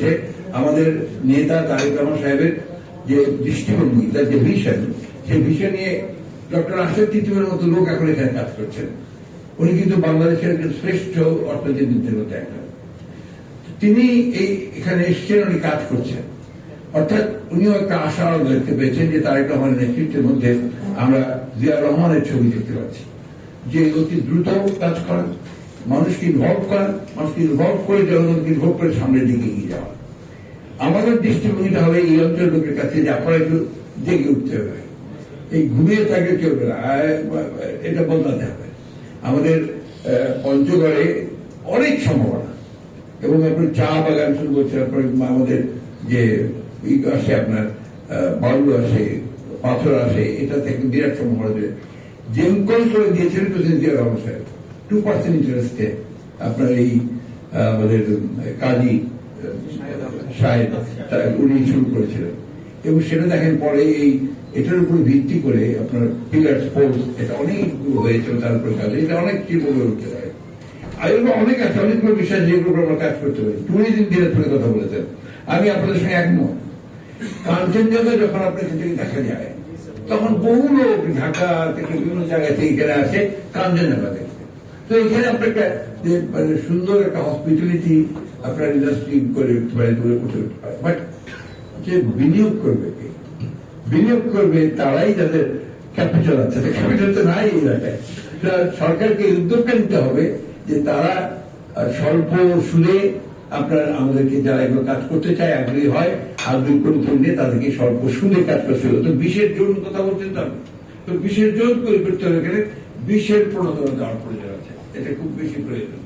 হচ্ছে আমাদের নেতা তারেক রহমান সাহেবের যে দৃষ্টিভঙ্গি, তার যে ভিশন, সেই ভিশন নিয়ে ডক্টর আসাদ টিটুয়ের মতো লোক এখন এখানে কাজ করছেন। উনি কিন্তু বাংলাদেশের শ্রেষ্ঠ অর্থনীতিবিদদের মধ্যে একজন। তিনি এখানে এসছেন, উনি কাজ করছেন, অর্থাৎ উনিও একটা আশা দেখতে পেয়েছেন যে তারেক রহমানের নেতৃত্বের মধ্যে আমরা জিয়া রহমানের ছবি দেখতে পাচ্ছি, যে অতি দ্রুত কাজ করেন, মানুষকে ইনভলভ করেন, মানুষকে ইনভলভ করে জনগণকে ইনভলভ করে সামনের দিকে এগিয়ে যাওয়া। আমাদের দৃষ্টিভঙ্গিটা হবে এই অঞ্চলের লোকের কাছে যে আপনারা একটু জেগে উঠতে হবে, এই ঘুমিয়ে থাকলে চলবে না, এটা বদলাতে হবে। আমাদের পঞ্চগড়ে অনেক সম্ভাবনা, এবং আপনার চা বাগান শুরু করছে, আপনার আমাদের যে আসে আপনার বালু আসে, পাথর আসে, এটা থেকে বিরাট সম্ভাবনা দেবে। জেমকল করে দিয়েছিলেন প্রেসিডেন্ট জিয়া রহমান সাহেব 2% ইন্টারেস্টে আপনার এই আমাদের কাজী সাহেব উনি শুরু করেছিলেন, এবং সেটা দেখেন পরে এটার উপর ভিত্তি করে আপনার পিলার্স পোস্ট এটা অনেকগুলো হয়েছে, তার উপরে কাজ, এটা অনেক চিন্তা উঠতে পারে। আয়োগ অনেক আছে, অনেকগুলো বিষয় যেগুলো আমরা কাজ করতে পারি। ট্যুরিজম দিনাজপুরের কথা বলেছেন, আমি আপনাদের সঙ্গে একমত। কাঞ্চনজঙ্ঘা যখন আপনার থেকে দেখা যায়, তখন বহু লোক ঢাকা থেকে বিভিন্ন জায়গা থেকে এখানে আসে কাঞ্চনজঙ্ঘা দেখতে। তো এখানে আপনার মানে সুন্দর একটা হসপিটালিটি আপনার ইন্ডাস্ট্রি করে উঠতে পারে, বাট যে বিনিয়োগ করবে কে? বিনিয়োগ করবে তারাই যাদের ক্যাপিটাল আছে, ক্যাপিটাল তো নাই এই এলাকায়। সরকারকে উদ্যোগটা নিতে হবে যে তারা স্বল্প সুদে আপনার আমাদেরকে যারা এগুলো কাজ করতে চায়, আগ্রহী হয়, আগ্রহী করে তাদেরকে স্বল্প সুদে কাজ করতে হবে। তো বিশের জোন কথা বলছেন, তো বিশের জোন করে করতে হবে, এখানে বিশের প্রণোদনা দেওয়ার প্রয়োজন আছে, এটা খুব বেশি প্রয়োজন।